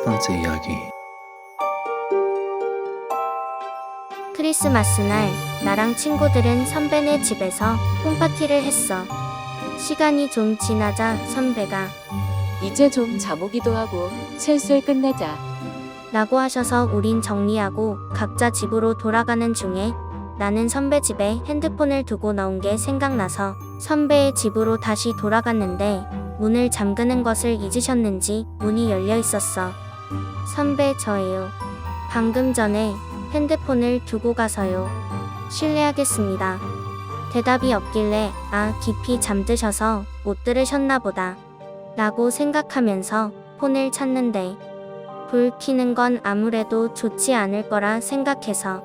번째 이야기. 크리스마스 날 나랑 친구들은 선배네 집에서 홈파티를 했어. 시간이 좀 지나자 선배가 이제 좀 자보기도 하고 슬슬 끝내자. 라고 하셔서 우린 정리하고 각자 집으로 돌아가는 중에 나는 선배 집에 핸드폰을 두고 나온 게 생각나서 선배의 집으로 다시 돌아갔는데 문을 잠그는 것을 잊으셨는지 문이 열려 있었어. 선배 저예요. 방금 전에 핸드폰을 두고 가서요. 실례하겠습니다. 대답이 없길래 깊이 잠드셔서 못 들으셨나 보다 라고 생각하면서 폰을 찾는데 불 켜는 건 아무래도 좋지 않을 거라 생각해서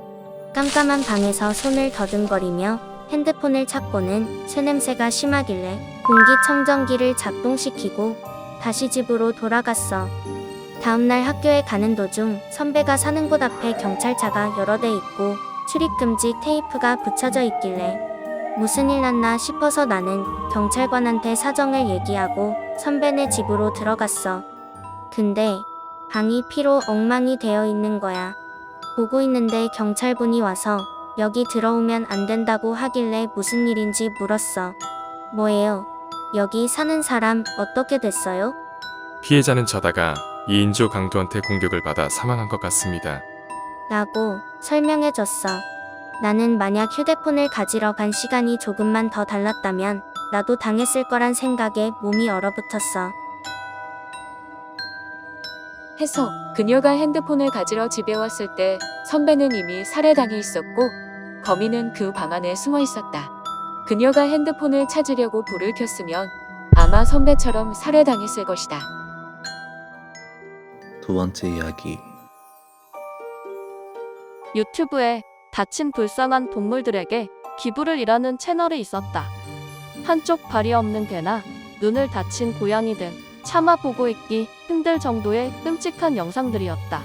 깜깜한 방에서 손을 더듬거리며 핸드폰을 찾고는 쇠냄새가 심하길래 공기청정기를 작동시키고 다시 집으로 돌아갔어. 다음날 학교에 가는 도중 선배가 사는 곳 앞에 경찰차가 여러 대 있고 출입금지 테이프가 붙여져 있길래 무슨 일 났나 싶어서 나는 경찰관한테 사정을 얘기하고 선배네 집으로 들어갔어. 근데 방이 피로 엉망이 되어 있는 거야. 보고 있는데 경찰분이 와서 여기 들어오면 안 된다고 하길래 무슨 일인지 물었어. 뭐예요? 여기 사는 사람 어떻게 됐어요? 피해자는 자다가 2인조 강도한테 공격을 받아 사망한 것 같습니다. 라고 설명해줬어. 나는 만약 휴대폰을 가지러 간 시간이 조금만 더 달랐다면 나도 당했을 거란 생각에 몸이 얼어붙었어. 해서 그녀가 핸드폰을 가지러 집에 왔을 때 선배는 이미 살해당해 있었고 범인은 그 방 안에 숨어 있었다. 그녀가 핸드폰을 찾으려고 불을 켰으면 아마 선배처럼 살해당했을 것이다. 두 번째 이야기. 유튜브에 다친 불쌍한 동물들에게 기부를 일하는 채널이 있었다. 한쪽 발이 없는 개나 눈을 다친 고양이 등 차마 보고 있기 힘들 정도의 끔찍한 영상들이었다.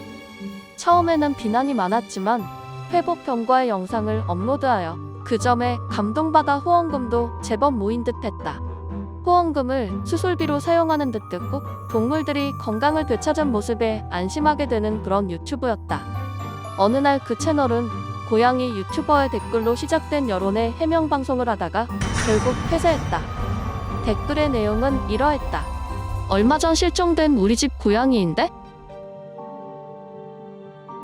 처음에는 비난이 많았지만 회복 경과의 영상을 업로드하여 그 점에 감동받아 후원금도 제법 모인 듯했다. 후원금을 수술비로 사용하는 듯 듣고 동물들이 건강을 되찾은 모습에 안심하게 되는 그런 유튜브였다. 어느 날 그 채널은 고양이 유튜버의 댓글로 시작된 여론의 해명 방송을 하다가 결국 폐쇄했다. 댓글의 내용은 이러했다. 얼마 전 실종된 우리 집 고양이인데?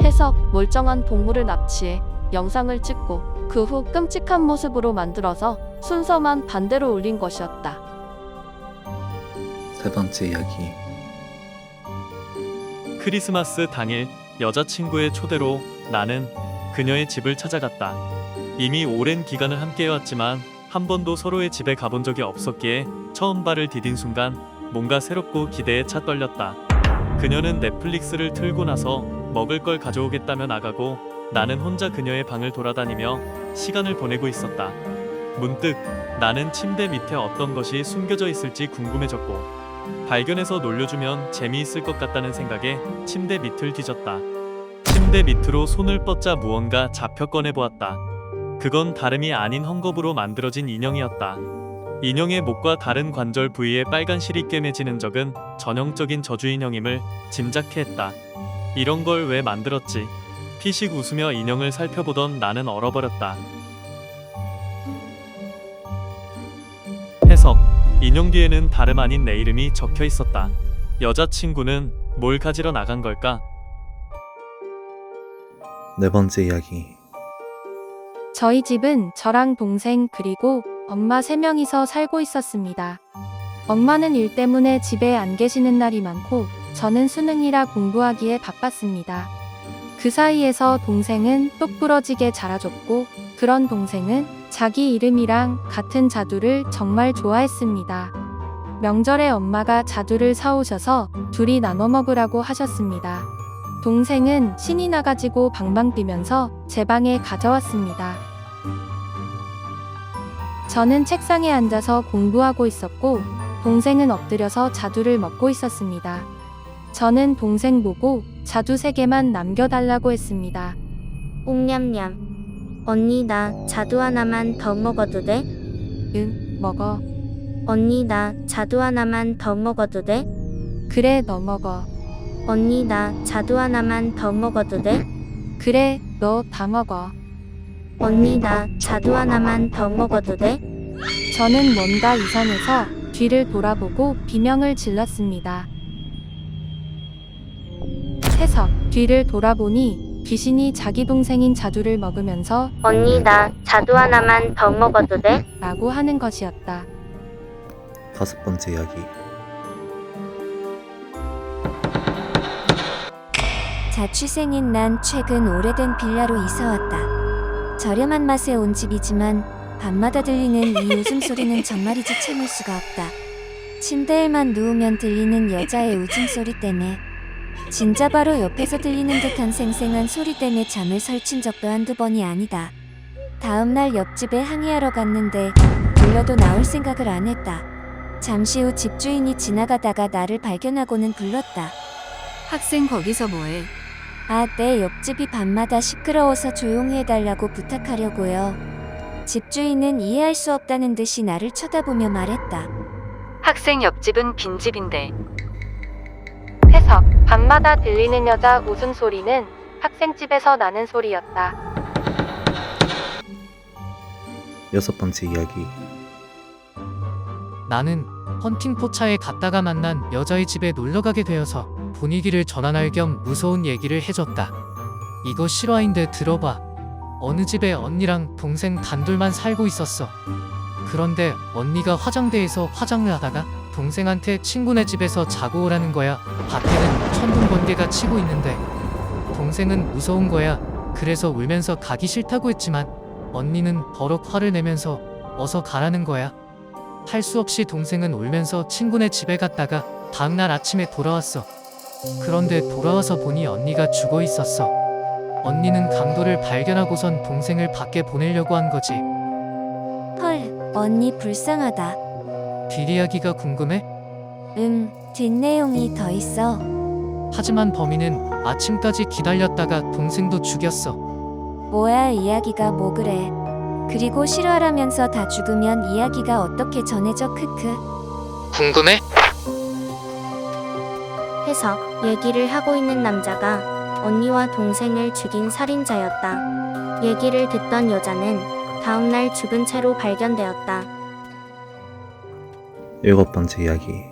해석: 멀쩡한 동물을 납치해 영상을 찍고 그 후 끔찍한 모습으로 만들어서 순서만 반대로 올린 것이었다. 세 번째 이야기. 크리스마스 당일 여자친구의 초대로 나는 그녀의 집을 찾아갔다. 이미 오랜 기간을 함께해왔지만 한 번도 서로의 집에 가본 적이 없었기에 처음 발을 디딘 순간 뭔가 새롭고 기대에 차 떨렸다. 그녀는 넷플릭스를 틀고 나서 먹을 걸 가져오겠다며 나가고 나는 혼자 그녀의 방을 돌아다니며 시간을 보내고 있었다. 문득 나는 침대 밑에 어떤 것이 숨겨져 있을지 궁금해졌고 발견해서 놀려주면 재미있을 것 같다는 생각에 침대 밑을 뒤졌다. 침대 밑으로 손을 뻗자 무언가 잡혀 꺼내보았다. 그건 다름이 아닌 헝겊으로 만들어진 인형이었다. 인형의 목과 다른 관절 부위에 빨간 실이 꿰매지는 적은 전형적인 저주 인형임을 짐작해 했다. 이런 걸 왜 만들었지? 피식 웃으며 인형을 살펴보던 나는 얼어버렸다. 해석: 인형 뒤에는 다름 아닌 내 이름이 적혀 있었다. 여자친구는 뭘 가지러 나간 걸까? 네 번째 이야기. 저희 집은 저랑 동생 그리고 엄마 3명이서 살고 있었습니다. 엄마는 일 때문에 집에 안 계시는 날이 많고 저는 수능이라 공부하기에 바빴습니다. 그 사이에서 동생은 똑부러지게 자라줬고 그런 동생은 자기 이름이랑 같은 자두를 정말 좋아했습니다. 명절에 엄마가 자두를 사오셔서 둘이 나눠 먹으라고 하셨습니다. 동생은 신이 나가지고 방방 뛰면서 제 방에 가져왔습니다. 저는 책상에 앉아서 공부하고 있었고 동생은 엎드려서 자두를 먹고 있었습니다. 저는 동생 보고 자두 3개만 남겨달라고 했습니다. 옹냠냠. 언니 나 자두 하나만 더 먹어도 돼? 응, 먹어. 언니 나 자두 하나만 더 먹어도 돼? 그래, 너 먹어. 언니 나 자두 하나만 더 먹어도 돼? 그래, 너 다 먹어. 언니 나 자두 하나만 더 먹어도 돼? 저는 뭔가 이상해서 뒤를 돌아보고 비명을 질렀습니다. 해석. 뒤를 돌아보니 귀신이 자기 동생인 자두를 먹으면서 언니 나 자두 하나만 더 먹어도 돼? 라고 하는 것이었다. 5번째 이야기. 자취생인 난 최근 오래된 빌라로 이사왔다. 저렴한 맛에 온 집이지만 밤마다 들리는 이 웃음소리는 정말이지 참을 수가 없다. 침대에만 누우면 들리는 여자의 웃음소리 때문에 진짜 바로 옆에서 들리는 듯한 생생한 소리 때문에 잠을 설친 적도 한두 번이 아니다. 다음날 옆집에 항의하러 갔는데 불러도 나올 생각을 안 했다. 잠시 후 집주인이 지나가다가 나를 발견하고는 불렀다. 학생 거기서 뭐해? 아, 네, 옆집이 밤마다 시끄러워서 조용히 해달라고 부탁하려고요. 집주인은 이해할 수 없다는 듯이 나를 쳐다보며 말했다. 학생 옆집은 빈집인데. 해석. 밤마다 들리는 여자 웃음소리는 학생집에서 나는 소리였다. 6번째 이야기. 나는 헌팅 포차에 갔다가 만난 여자의 집에 놀러가게 되어서 분위기를 전환할 겸 무서운 얘기를 해줬다. 이거 실화인데 들어봐. 어느 집에 언니랑 동생 단둘만 살고 있었어. 그런데 언니가 화장대에서 화장을 하다가 동생한테 친구네 집에서 자고 오라는 거야. 밭에는 천둥 번개가 치고 있는데 동생은 무서운 거야. 그래서 울면서 가기 싫다고 했지만 언니는 버럭 화를 내면서 어서 가라는 거야. 할 수 없이 동생은 울면서 친구네 집에 갔다가 다음날 아침에 돌아왔어. 그런데 돌아와서 보니 언니가 죽어 있었어. 언니는 강도를 발견하고선 동생을 밖에 보내려고 한 거지. 헐, 언니 불쌍하다. 뒷이야기가 궁금해? 뒷내용이 더 있어. 하지만 범인은 아침까지 기다렸다가 동생도 죽였어. 뭐야, 이야기가 뭐 그래. 그리고 실화라면서 다 죽으면 이야기가 어떻게 전해져, 크크. 궁금해? 해석. 얘기를 하고 있는 남자가 언니와 동생을 죽인 살인자였다. 얘기를 듣던 여자는 다음날 죽은 채로 발견되었다. 7번째 이야기.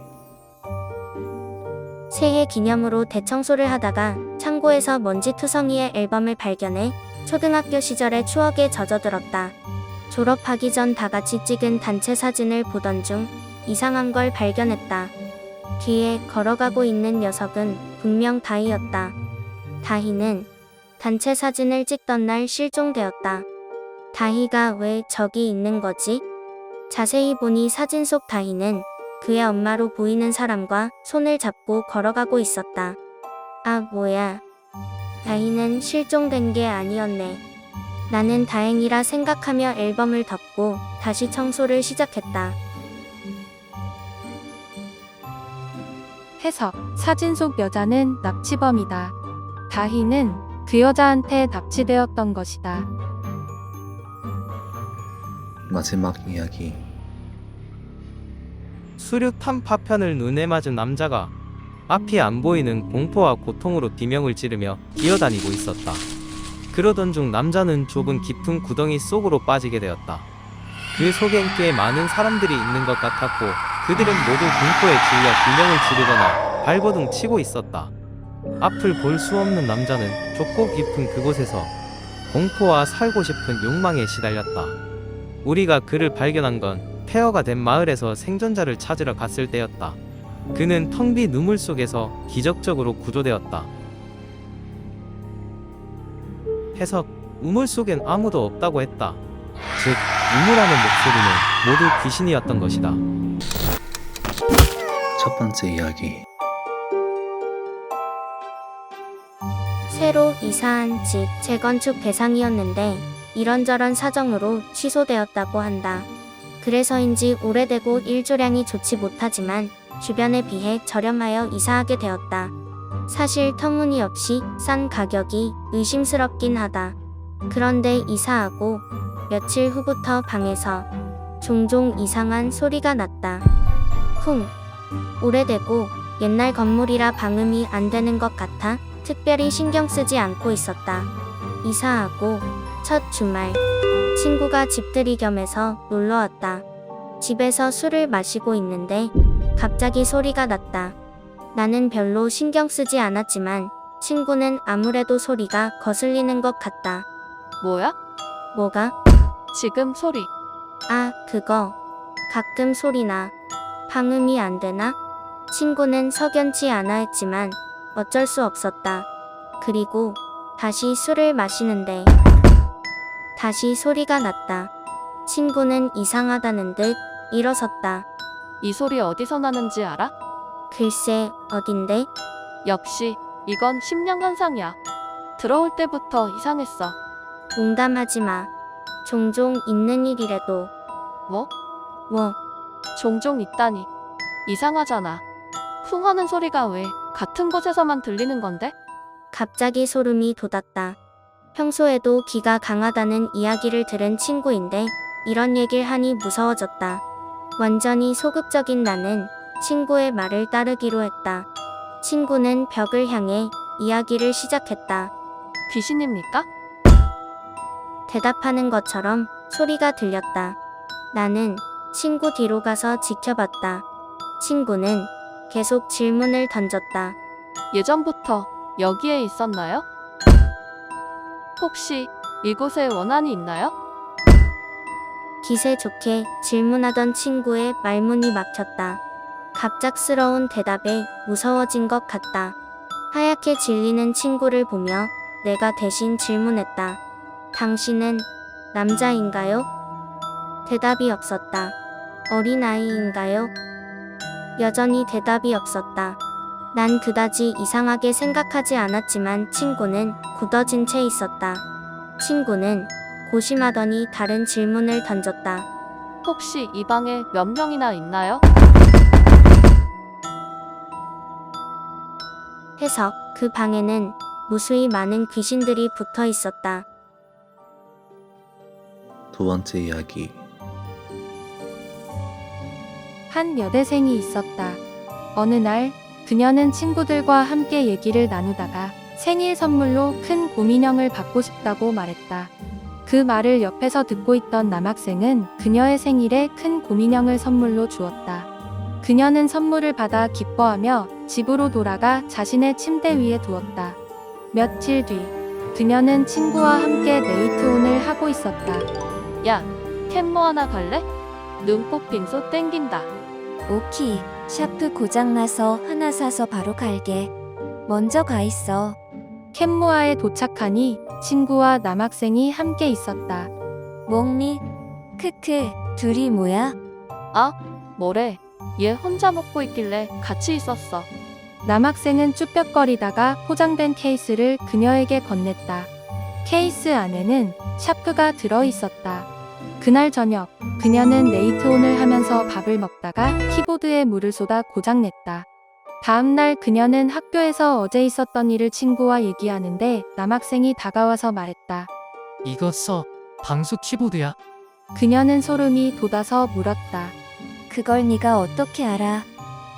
새해 기념으로 대청소를 하다가 창고에서 먼지투성이의 앨범을 발견해 초등학교 시절의 추억에 젖어들었다. 졸업하기 전 다같이 찍은 단체 사진을 보던 중 이상한 걸 발견했다. 뒤에 걸어가고 있는 녀석은 분명 다희였다. 다희는 단체 사진을 찍던 날 실종되었다. 다희가 왜 저기 있는 거지? 자세히 보니 사진 속 다희는 그의 엄마로 보이는 사람과 손을 잡고 걸어가고 있었다. 아, 뭐야. 다희는 실종된 게 아니었네. 나는 다행이라 생각하며 앨범을 덮고 다시 청소를 시작했다. 해석. 사진 속 여자는 납치범이다. 다희는 그 여자한테 납치되었던 것이다. 마지막 이야기. 수류탄 파편을 눈에 맞은 남자가 앞이 안 보이는 공포와 고통으로 비명을 지르며 기어다니고 있었다. 그러던 중 남자는 좁은 깊은 구덩이 속으로 빠지게 되었다. 그 속엔 꽤 많은 사람들이 있는 것 같았고 그들은 모두 공포에 질려 비명을 지르거나 발버둥 치고 있었다. 앞을 볼 수 없는 남자는 좁고 깊은 그곳에서 공포와 살고 싶은 욕망에 시달렸다. 우리가 그를 발견한 건 폐허가 된 마을에서 생존자를 찾으러 갔을 때였다. 그는 텅 빈 우물 속에서 기적적으로 구조되었다. 해석. 우물 속엔 아무도 없다고 했다. 즉, 우물하는 목소리는 모두 귀신이었던 것이다. 1번째 이야기. 새로 이사한 집 재건축 대상이었는데 이런저런 사정으로 취소되었다고 한다. 그래서인지 오래되고 일조량이 좋지 못하지만 주변에 비해 저렴하여 이사하게 되었다. 사실 터무니없이 싼 가격이 의심스럽긴 하다. 그런데 이사하고 며칠 후부터 방에서 종종 이상한 소리가 났다. 쿵. 오래되고 옛날 건물이라 방음이 안 되는 것 같아 특별히 신경 쓰지 않고 있었다. 이사하고 첫 주말, 친구가 집들이 겸해서 놀러 왔다. 집에서 술을 마시고 있는데 갑자기 소리가 났다. 나는 별로 신경 쓰지 않았지만 친구는 아무래도 소리가 거슬리는 것 같다. 뭐야? 뭐가? 지금 소리. 아, 그거. 가끔 소리나. 방음이 안 되나? 친구는 석연치 않아 했지만 어쩔 수 없었다. 그리고 다시 술을 마시는데 다시 소리가 났다. 친구는 이상하다는 듯 일어섰다. 이 소리 어디서 나는지 알아? 글쎄, 어딘데? 역시 이건 심령 현상이야. 들어올 때부터 이상했어. 농담하지 마. 종종 있는 일이래도. 뭐? 뭐? 종종 있다니. 이상하잖아. 쿵 하는 소리가 왜 같은 곳에서만 들리는 건데? 갑자기 소름이 돋았다. 평소에도 기가 강하다는 이야기를 들은 친구인데 이런 얘기를 하니 무서워졌다. 완전히 소극적인 나는 친구의 말을 따르기로 했다. 친구는 벽을 향해 이야기를 시작했다. 귀신입니까? 대답하는 것처럼 소리가 들렸다. 나는 친구 뒤로 가서 지켜봤다. 친구는 계속 질문을 던졌다. 예전부터 여기에 있었나요? 혹시 이곳에 원한이 있나요? 기세 좋게 질문하던 친구의 말문이 막혔다. 갑작스러운 대답에 무서워진 것 같다. 하얗게 질리는 친구를 보며 내가 대신 질문했다. 당신은 남자인가요? 대답이 없었다. 어린아이인가요? 여전히 대답이 없었다. 난 그다지 이상하게 생각하지 않았지만 친구는 굳어진 채 있었다. 친구는 고심하더니 다른 질문을 던졌다. 혹시 이 방에 몇 명이나 있나요? 해석, 그 방에는 무수히 많은 귀신들이 붙어 있었다. 두 번째 이야기. 한 여대생이 있었다. 어느 날 그녀는 친구들과 함께 얘기를 나누다가 생일 선물로 큰 곰인형을 받고 싶다고 말했다. 그 말을 옆에서 듣고 있던 남학생은 그녀의 생일에 큰 곰인형을 선물로 주었다. 그녀는 선물을 받아 기뻐하며 집으로 돌아가 자신의 침대 위에 두었다. 며칠 뒤, 그녀는 친구와 함께 네이트온을 하고 있었다. 야, 캔모 하나 갈래? 눈꼭 빙소 땡긴다. 오키, 샤프 고장나서 하나 사서 바로 갈게. 먼저 가 있어. 캔모아에 도착하니 친구와 남학생이 함께 있었다. 몽니? 크크, 둘이 뭐야? 아, 뭐래. 얘 혼자 먹고 있길래 같이 있었어. 남학생은 쭈뼛거리다가 포장된 케이스를 그녀에게 건넸다. 케이스 안에는 샤프가 들어있었다. 그날 저녁, 그녀는 네이트온을 하면서 밥을 먹다가 키보드에 물을 쏟아 고장냈다. 다음날 그녀는 학교에서 어제 있었던 일을 친구와 얘기하는데 남학생이 다가와서 말했다. 이거 써. 방수 키보드야. 그녀는 소름이 돋아서 물었다. 그걸 네가 어떻게 알아?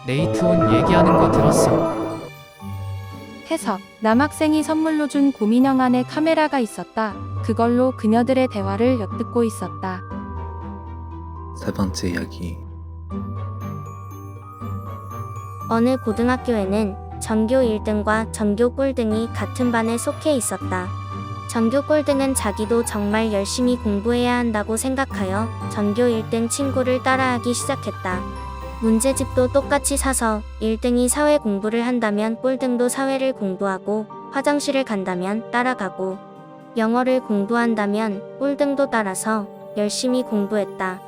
네이트온 얘기하는 거 들었어. 해석. 남학생이 선물로 준 곰인형 안에 카메라가 있었다. 그걸로 그녀들의 대화를 엿듣고 있었다. 세 번째 이야기. 어느 고등학교에는 전교 1등과 전교 꼴등이 같은 반에 속해 있었다. 전교 꼴등은 자기도 정말 열심히 공부해야 한다고 생각하여 전교 1등 친구를 따라하기 시작했다. 문제집도 똑같이 사서 1등이 사회 공부를 한다면 꼴등도 사회를 공부하고 화장실을 간다면 따라가고 영어를 공부한다면 꼴등도 따라서 열심히 공부했다.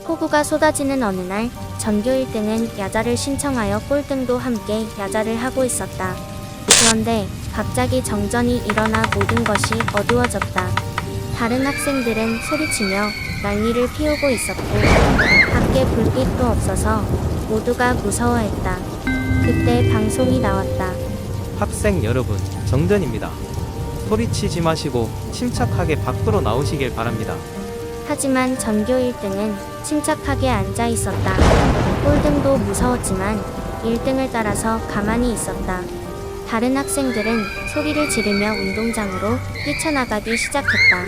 폭우가 쏟아지는 어느 날 전교 1등은 야자를 신청하여 꼴등도 함께 야자를 하고 있었다. 그런데 갑자기 정전이 일어나 모든 것이 어두워졌다. 다른 학생들은 소리치며 난리를 피우고 있었고 밖에 불빛도 없어서 모두가 무서워했다. 그때 방송이 나왔다. 학생 여러분, 정전입니다. 소리치지 마시고 침착하게 밖으로 나오시길 바랍니다. 하지만 전교 1등은 침착하게 앉아 있었다. 꼴등도 무서웠지만 1등을 따라서 가만히 있었다. 다른 학생들은 소리를 지르며 운동장으로 뛰쳐나가기 시작했다.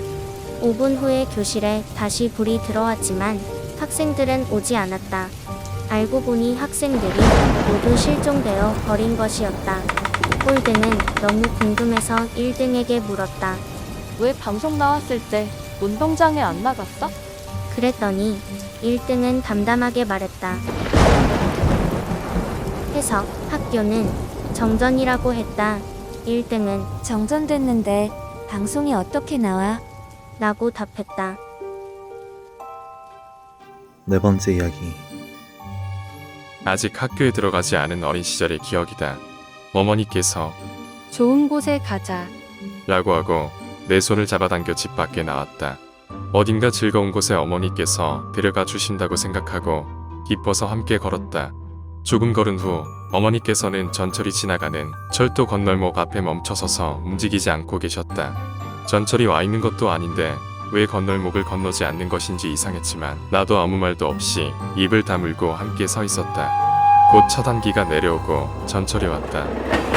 5분 후에 교실에 다시 불이 들어왔지만 학생들은 오지 않았다. 알고 보니 학생들이 모두 실종되어 버린 것이었다. 꼴등은 너무 궁금해서 1등에게 물었다. 왜 방송 나왔을 때 운동장에 안 나갔어? 그랬더니 1등은 담담하게 말했다. 해석: 학교는 정전이라고 했다. 1등은 정전됐는데 방송이 어떻게 나와? 라고 답했다. 네 번째 이야기. 아직 학교에 들어가지 않은 어린 시절의 기억이다. 어머니께서 좋은 곳에 가자. 라고 하고 내 손을 잡아당겨 집 밖에 나왔다. 어딘가 즐거운 곳에 어머니께서 데려가 주신다고 생각하고 기뻐서 함께 걸었다. 조금 걸은 후 어머니께서는 전철이 지나가는 철도 건널목 앞에 멈춰서서 움직이지 않고 계셨다. 전철이 와 있는 것도 아닌데 왜 건널목을 건너지 않는 것인지 이상했지만 나도 아무 말도 없이 입을 다물고 함께 서 있었다. 곧 차단기가 내려오고 전철이 왔다.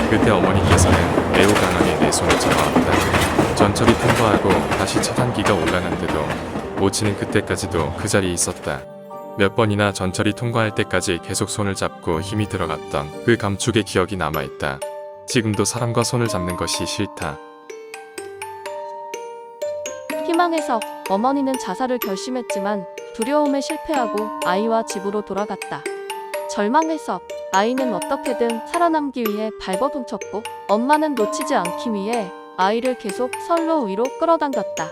그때 어머니께서는 매우 강하게 내 손을 잡아왔다. 전철이 통과하고 다시 차단기가 올라간데도 못 치는 그때까지도 그 자리에 있었다. 몇 번이나 전철이 통과할 때까지 계속 손을 잡고 힘이 들어갔던 그 감촉의 기억이 남아있다. 지금도 사람과 손을 잡는 것이 싫다. 희망해서 어머니는 자살을 결심했지만 두려움에 실패하고 아이와 집으로 돌아갔다. 절망해서 아이는 어떻게든 살아남기 위해 발버둥쳤고 엄마는 놓치지 않기 위해 아이를 계속 선로 위로 끌어당겼다.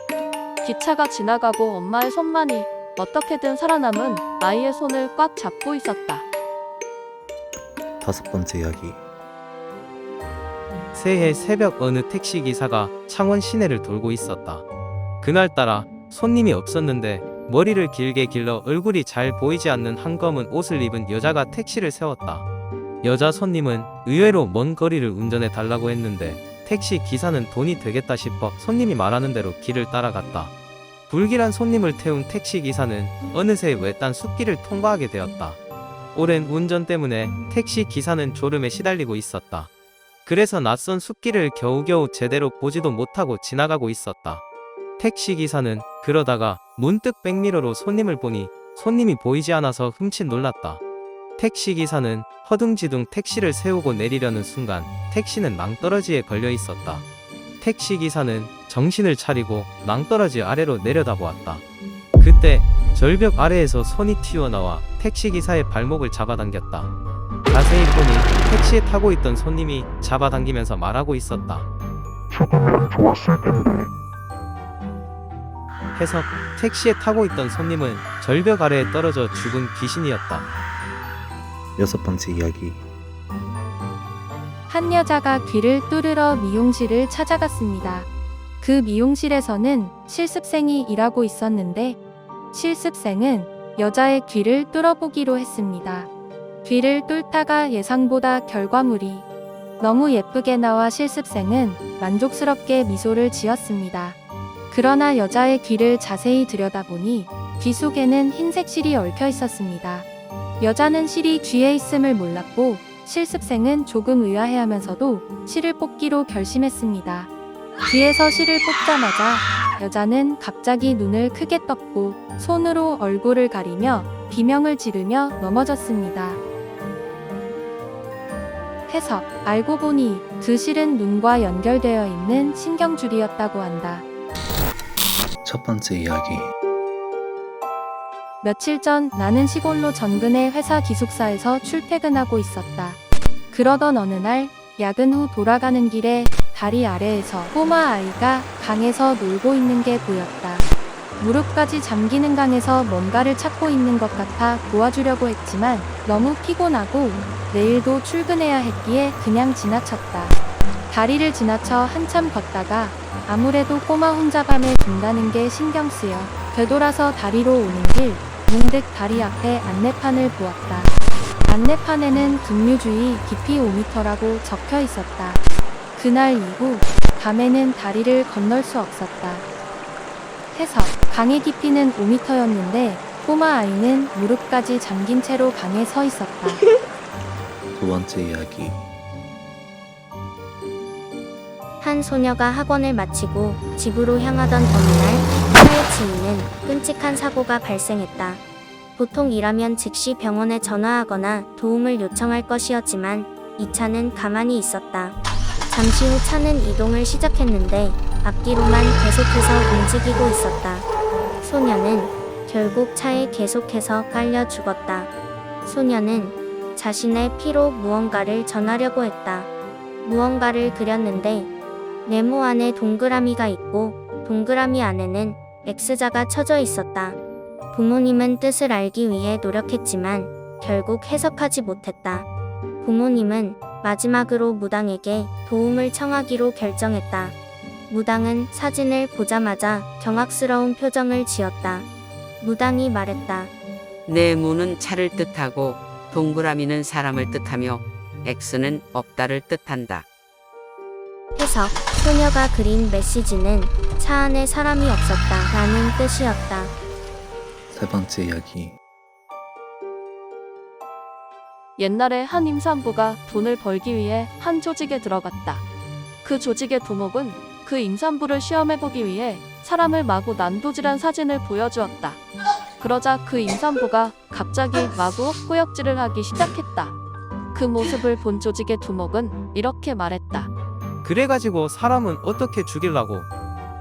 기차가 지나가고 엄마의 손만이 어떻게든 살아남은 아이의 손을 꽉 잡고 있었다. 다섯 번째 이야기. 새해 새벽 어느 택시기사가 창원 시내를 돌고 있었다. 그날따라 손님이 없었는데 머리를 길게 길러 얼굴이 잘 보이지 않는 한검은 옷을 입은 여자가 택시를 세웠다. 여자 손님은 의외로 먼 거리를 운전해 달라고 했는데 택시 기사는 돈이 되겠다 싶어 손님이 말하는 대로 길을 따라갔다. 불길한 손님을 태운 택시 기사는 어느새 외딴 숲길을 통과하게 되었다. 오랜 운전 때문에 택시 기사는 졸음에 시달리고 있었다. 그래서 낯선 숲길을 겨우겨우 제대로 보지도 못하고 지나가고 있었다. 택시 기사는 그러다가 문득 백미러로 손님을 보니 손님이 보이지 않아서 흠칫 놀랐다. 택시 기사는 허둥지둥 택시를 세우고 내리려는 순간 택시는 낭떠러지에 걸려 있었다. 택시 기사는 정신을 차리고 낭떠러지 아래로 내려다보았다. 그때 절벽 아래에서 손이 튀어나와 택시 기사의 발목을 잡아당겼다. 자세히 보니 택시에 타고 있던 손님이 잡아당기면서 말하고 있었다. 해석: 택시에 타고 있던 손님은 절벽 아래에 떨어져 죽은 귀신이었다. 여섯 번째 이야기. 한 여자가 귀를 뚫으러 미용실을 찾아갔습니다. 그 미용실에서는 실습생이 일하고 있었는데 실습생은 여자의 귀를 뚫어보기로 했습니다. 귀를 뚫다가 예상보다 결과물이 너무 예쁘게 나와 실습생은 만족스럽게 미소를 지었습니다. 그러나 여자의 귀를 자세히 들여다보니 귀 속에는 흰색 실이 얽혀 있었습니다. 여자는 실이 귀에 있음을 몰랐고 실습생은 조금 의아해하면서도 실을 뽑기로 결심했습니다. 귀에서 실을 뽑자마자 여자는 갑자기 눈을 크게 떴고 손으로 얼굴을 가리며 비명을 지르며 넘어졌습니다. 해석: 알고 보니 그 실은 눈과 연결되어 있는 신경줄이었다고 한다. 첫 번째 이야기. 며칠 전 나는 시골로 전근의 회사 기숙사에서 출퇴근하고 있었다. 그러던 어느 날 야근 후 돌아가는 길에 다리 아래에서 꼬마 아이가 강에서 놀고 있는 게 보였다. 무릎까지 잠기는 강에서 뭔가를 찾고 있는 것 같아 도와주려고 했지만 너무 피곤하고 내일도 출근해야 했기에 그냥 지나쳤다. 다리를 지나쳐 한참 걷다가 아무래도 꼬마 혼자 밤에 둔다는 게 신경 쓰여 되돌아서 다리로 오는 길 문득 다리 앞에 안내판을 보았다. 안내판에는 급류주의 깊이 5m라고 적혀 있었다. 그날 이후 밤에는 다리를 건널 수 없었다. 해석: 강의 깊이는 5m였는데 꼬마 아이는 무릎까지 잠긴 채로 강에 서 있었다. 두 번째 이야기. 한 소녀가 학원을 마치고 집으로 향하던 어느 날 차의 지인은 끔찍한 사고가 발생했다. 보통이라면 즉시 병원에 전화하거나 도움을 요청할 것이었지만 이 차는 가만히 있었다. 잠시 후 차는 이동을 시작했는데 앞뒤로만 계속해서 움직이고 있었다. 소녀는 결국 차에 계속해서 깔려 죽었다. 소녀는 자신의 피로 무언가를 전하려고 했다. 무언가를 그렸는데 네모 안에 동그라미가 있고 동그라미 안에는 X자가 쳐져 있었다. 부모님은 뜻을 알기 위해 노력했지만 결국 해석하지 못했다. 부모님은 마지막으로 무당에게 도움을 청하기로 결정했다. 무당은 사진을 보자마자 경악스러운 표정을 지었다. 무당이 말했다. 네모는 차를 뜻하고 동그라미는 사람을 뜻하며 X는 없다를 뜻한다. 해석. 소녀가 그린 메시지는 차 안에 사람이 없었다 라는 뜻이었다. 세 번째 이야기. 옛날에 한 임산부가 돈을 벌기 위해 한 조직에 들어갔다. 그 조직의 두목은 그 임산부를 시험해보기 위해 사람을 마구 난도질한 사진을 보여주었다. 그러자 그 임산부가 갑자기 마구 헛구역질을 하기 시작했다. 그 모습을 본 조직의 두목은 이렇게 말했다. 그래가지고 사람은 어떻게 죽이려고?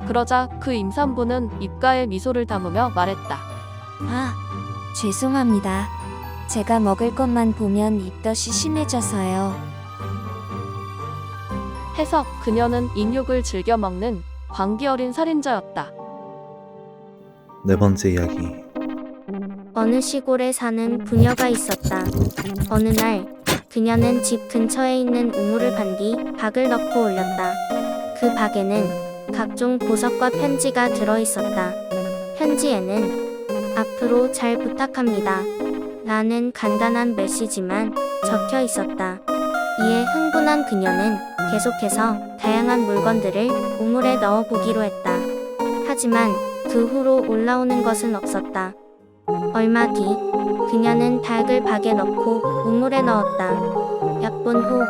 그러자 그 임산부는 입가에 미소를 담으며 말했다. 아, 죄송합니다. 제가 먹을 것만 보면 입덧이 심해져서요. 해석. 그녀는 인육을 즐겨 먹는 광기 어린 살인자였다. 네 번째 이야기. 어느 시골에 사는 부녀가 있었다. 어느 날 그녀는 집 근처에 있는 우물을 판 뒤 박을 넣고 올렸다. 그 박에는 각종 보석과 편지가 들어있었다. 편지에는 앞으로 잘 부탁합니다 라는 간단한 메시지만 적혀 있었다. 이에 흥분한 그녀는 계속해서 다양한 물건들을 우물에 넣어보기로 했다. 하지만 그 후로 올라오는 것은 없었다. 얼마 뒤 그녀는 닭을 박에 넣고 우물에 넣었다. 몇 분 후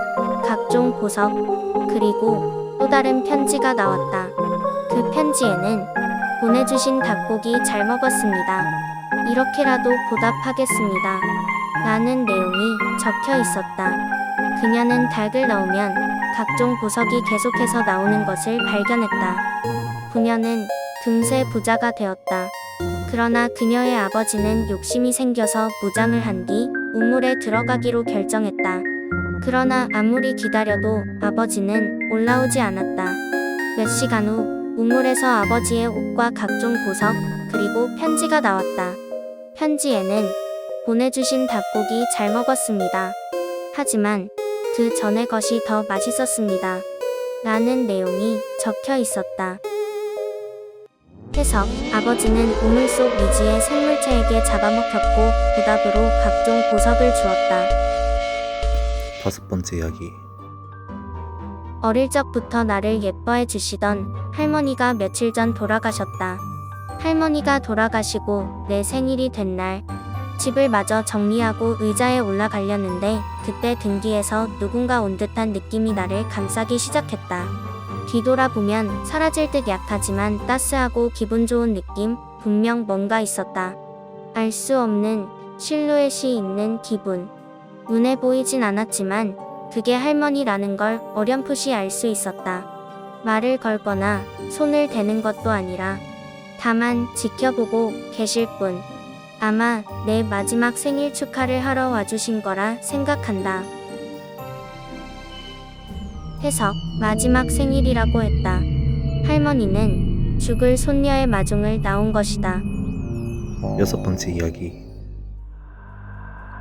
각종 보석 그리고 또 다른 편지가 나왔다. 그 편지에는 보내주신 닭고기 잘 먹었습니다. 이렇게라도 보답하겠습니다 라는 내용이 적혀 있었다. 그녀는 닭을 넣으면 각종 보석이 계속해서 나오는 것을 발견했다. 부녀는 금세 부자가 되었다. 그러나 그녀의 아버지는 욕심이 생겨서 무장을 한 뒤 우물에 들어가기로 결정했다. 그러나 아무리 기다려도 아버지는 올라오지 않았다. 몇 시간 후 우물에서 아버지의 옷과 각종 보석 그리고 편지가 나왔다. 편지에는 보내주신 닭고기 잘 먹었습니다. 하지만 그 전의 것이 더 맛있었습니다 라는 내용이 적혀 있었다. 해석. 아버지는 우물 속 미지의 생물체에게 잡아먹혔고 보답으로 각종 보석을 주었다. 다섯 번째 이야기. 어릴 적부터 나를 예뻐해 주시던 할머니가 며칠 전 돌아가셨다. 할머니가 돌아가시고 내 생일이 된 날 집을 마저 정리하고 의자에 올라가려는데 그때 등 뒤에서 누군가 온 듯한 느낌이 나를 감싸기 시작했다. 뒤돌아보면 사라질 듯 약하지만 따스하고 기분 좋은 느낌, 분명 뭔가 있었다. 알 수 없는 실루엣이 있는 기분. 눈에 보이진 않았지만 그게 할머니라는 걸 어렴풋이 알 수 있었다. 말을 걸거나 손을 대는 것도 아니라 다만 지켜보고 계실 뿐. 아마 내 마지막 생일 축하를 하러 와주신 거라 생각한다. 해석. 마지막 생일이라고 했다. 할머니는 죽을 손녀의 마중을 나온 것이다. 여섯 번째 이야기.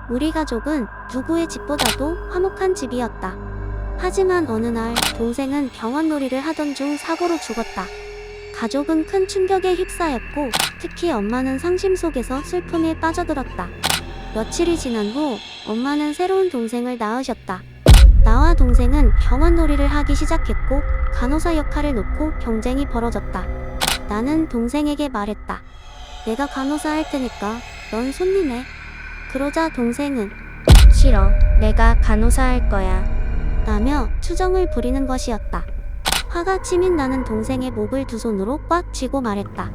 우리 가족은 누구의 집보다도 화목한 집이었다. 하지만 어느 날 동생은 병원 놀이를 하던 중 사고로 죽었다. 가족은 큰 충격에 휩싸였고 특히 엄마는 상심 속에서 슬픔에 빠져들었다. 며칠이 지난 후 엄마는 새로운 동생을 낳으셨다. 나와 동생은 병원 놀이를 하기 시작했고 간호사 역할을 놓고 경쟁이 벌어졌다. 나는 동생에게 말했다. 내가 간호사 할 테니까 넌 손님해. 그러자 동생은 싫어. 내가 간호사 할 거야. 라며 투정을 부리는 것이었다. 화가 치민 나는 동생의 목을 두 손으로 꽉 쥐고 말했다.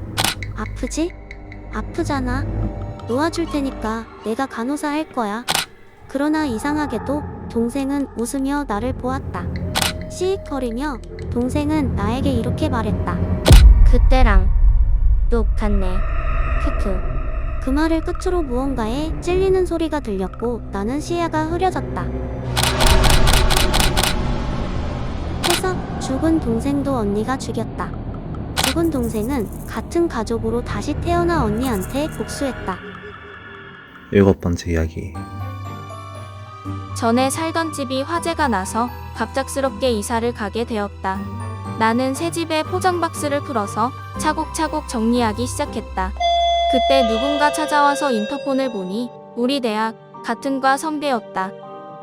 아프지? 아프잖아. 놓아줄 테니까 내가 간호사 할 거야. 그러나 이상하게도 동생은 웃으며 나를 보았다. 씩거리며 동생은 나에게 이렇게 말했다. 그때랑 똑같네. 크크. 그 말을 끝으로 무언가에 찔리는 소리가 들렸고 나는 시야가 흐려졌다. 해석, 죽은 동생도 언니가 죽였다. 죽은 동생은 같은 가족으로 다시 태어나 언니한테 복수했다. 7번째 이야기. 전에 살던 집이 화재가 나서 갑작스럽게 이사를 가게 되었다. 나는 새 집에 포장박스를 풀어서 차곡차곡 정리하기 시작했다. 그때 누군가 찾아와서 인터폰을 보니 우리 대학 같은 과 선배였다.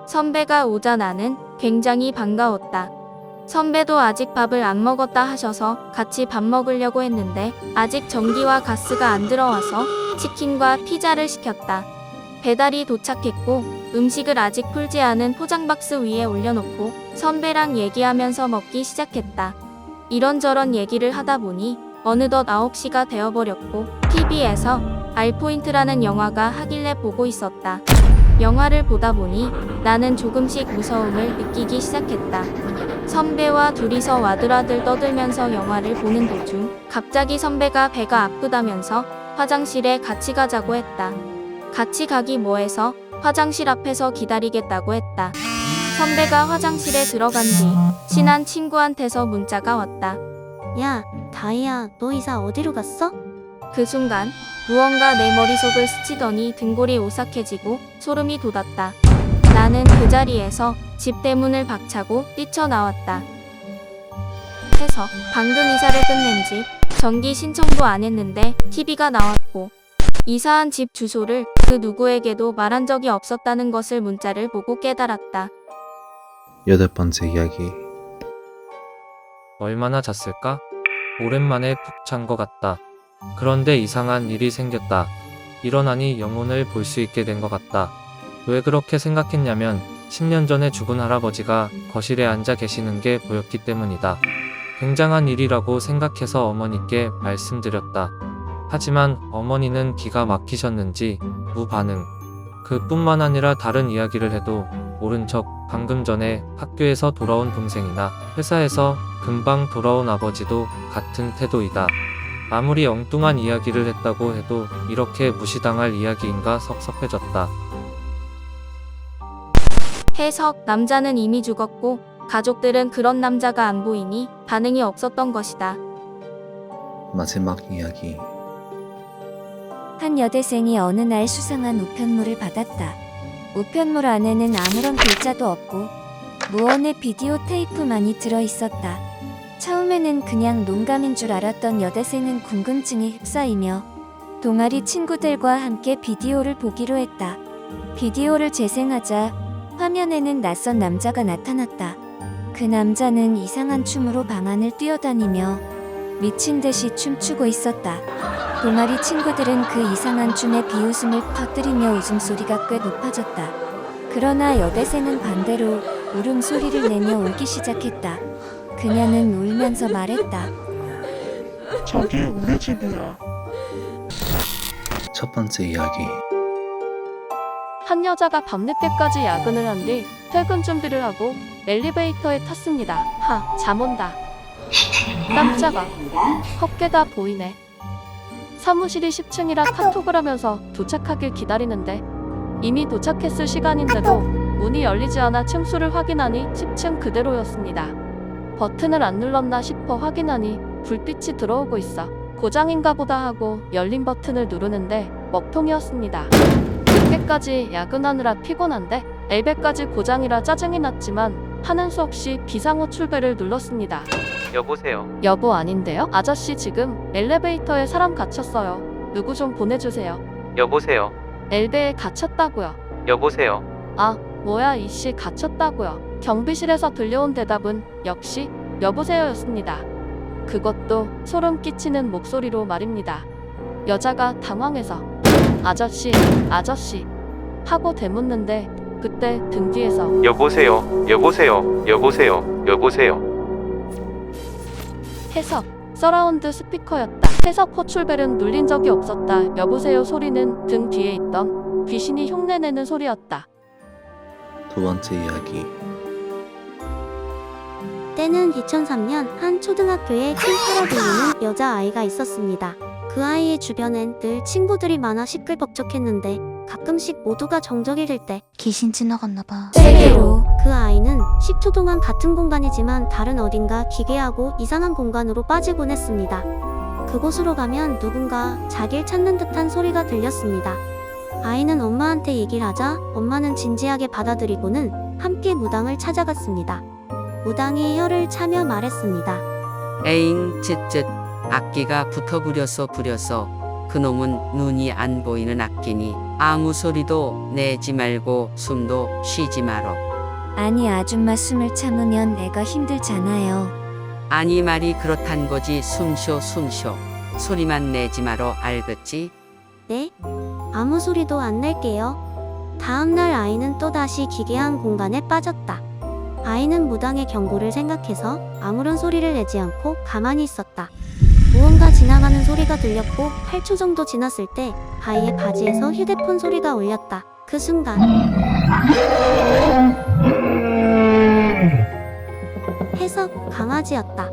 선배가 오자 나는 굉장히 반가웠다. 선배도 아직 밥을 안 먹었다 하셔서 같이 밥 먹으려고 했는데 아직 전기와 가스가 안 들어와서 치킨과 피자를 시켰다. 배달이 도착했고 음식을 아직 풀지 않은 포장박스 위에 올려놓고 선배랑 얘기하면서 먹기 시작했다. 이런저런 얘기를 하다 보니 어느덧 9시가 되어버렸고 TV에서 알포인트라는 영화가 하길래 보고 있었다. 영화를 보다 보니 나는 조금씩 무서움을 느끼기 시작했다. 선배와 둘이서 와들와들 떠들면서 영화를 보는 도중 갑자기 선배가 배가 아프다면서 화장실에 같이 가자고 했다. 같이 가기 뭐해서 화장실 앞에서 기다리겠다고 했다. 선배가 화장실에 들어간 뒤 친한 친구한테서 문자가 왔다. 야, 다이야, 너 이사 어디로 갔어? 그 순간 무언가 내 머릿속을 스치더니 등골이 오싹해지고 소름이 돋았다. 나는 그 자리에서 집 대문을 박차고 뛰쳐나왔다. 해서 방금 이사를 끝낸 집, 전기 신청도 안 했는데 TV가 나왔고 이사한 집 주소를 그 누구에게도 말한 적이 없었다는 것을 문자를 보고 깨달았다. 8번째 이야기. 얼마나 잤을까? 오랜만에 푹 잔 것 같다. 그런데 이상한 일이 생겼다. 일어나니 영혼을 볼 수 있게 된 것 같다. 왜 그렇게 생각했냐면 10년 전에 죽은 할아버지가 거실에 앉아 계시는 게 보였기 때문이다. 굉장한 일이라고 생각해서 어머니께 말씀드렸다. 하지만 어머니는 기가 막히셨는지 무반응. 그뿐만 아니라 다른 이야기를 해도 모른 척 방금 전에 학교에서 돌아온 동생이나 회사에서 금방 돌아온 아버지도 같은 태도이다. 아무리 엉뚱한 이야기를 했다고 해도 이렇게 무시당할 이야기인가 섭섭해졌다. 해석, 남자는 이미 죽었고 가족들은 그런 남자가 안 보이니 반응이 없었던 것이다. 마지막 이야기. 한 여대생이 어느 날 수상한 우편물을 받았다. 우편물 안에는 아무런 글자도 없고 무언의 비디오 테이프만이 들어있었다. 처음에는 그냥 농감인 줄 알았던 여대생은 궁금증이 휩싸이며 동아리 친구들과 함께 비디오를 보기로 했다. 비디오를 재생하자 화면에는 낯선 남자가 나타났다. 그 남자는 이상한 춤으로 방 안을 뛰어다니며 미친 듯이 춤추고 있었다. 동아리 친구들은 그 이상한 춤에 비웃음을 터뜨리며 웃음소리가 꽤 높아졌다. 그러나 여대생은 반대로 울음소리를 내며 울기 시작했다. 그녀는 울면서 말했다. 저기 우리 집이야. 첫 번째 이야기. 한 여자가 밤늦게까지 야근을 한 뒤 퇴근 준비를 하고 엘리베이터에 탔습니다. 잠 온다. 깜짝아. 헛개다 보이네. 사무실이 10층이라 카톡을 하면서 도착하길 기다리는데 이미 도착했을 시간인데도 문이 열리지 않아 층수를 확인하니 10층 그대로였습니다. 버튼을 안 눌렀나 싶어 확인하니 불빛이 들어오고 있어 고장인가 보다 하고 열린 버튼을 누르는데 먹통이었습니다. 늦게까지 야근하느라 피곤한데 엘베까지 고장이라 짜증이 났지만 하는 수 없이 비상호 출배를 눌렀습니다. 여보세요. 여보 아닌데요? 아저씨 지금 엘리베이터에 사람 갇혔어요. 누구 좀 보내주세요. 여보세요. 엘베에 갇혔다고요. 여보세요. 아, 뭐야 이씨 갇혔다고요. 경비실에서 들려온 대답은 역시 여보세요였습니다. 그것도 소름 끼치는 목소리로 말입니다. 여자가 당황해서 아저씨 하고 되묻는데 그때 등 뒤에서 여보세요, 여보세요, 여보세요, 여보세요. 해석 서라운드 스피커였다. 해석 호출벨은 눌린 적이 없었다. 여보세요 소리는 등 뒤에 있던 귀신이 흉내내는 소리였다. 두 번째 이야기. 때는 2003년 한 초등학교에 킴파라 불리는 여자아이가 있었습니다. 그 아이의 주변엔 늘 친구들이 많아 시끌벅적했는데 가끔씩 모두가 정적이 들 때 귀신 지나갔나봐. 세계로 그 아이는 10초 동안 같은 공간이지만 다른 어딘가 기괴하고 이상한 공간으로 빠지곤 했습니다. 그곳으로 가면 누군가 자기를 찾는 듯한 소리가 들렸습니다. 아이는 엄마한테 얘기를 하자 엄마는 진지하게 받아들이고는 함께 무당을 찾아갔습니다. 무당이 혀를 차며 말했습니다. 에잉 쯧쯧 악기가 붙어 부려서 그놈은 눈이 안 보이는 악기니 아무 소리도 내지 말고 숨도 쉬지 마라. 아니 아줌마 숨을 참으면 애가 힘들잖아요. 아니 말이 그렇단 거지. 숨쉬어 소리만 내지 마라 알겠지? 네? 아무 소리도 안 낼게요. 다음날 아이는 또다시 기괴한 공간에 빠졌다. 아이는 무당의 경고를 생각해서 아무런 소리를 내지 않고 가만히 있었다. 무언가 지나가는 소리가 들렸고 8초 정도 지났을 때 아이의 바지에서 휴대폰 소리가 울렸다. 그 순간 해석 강아지였다.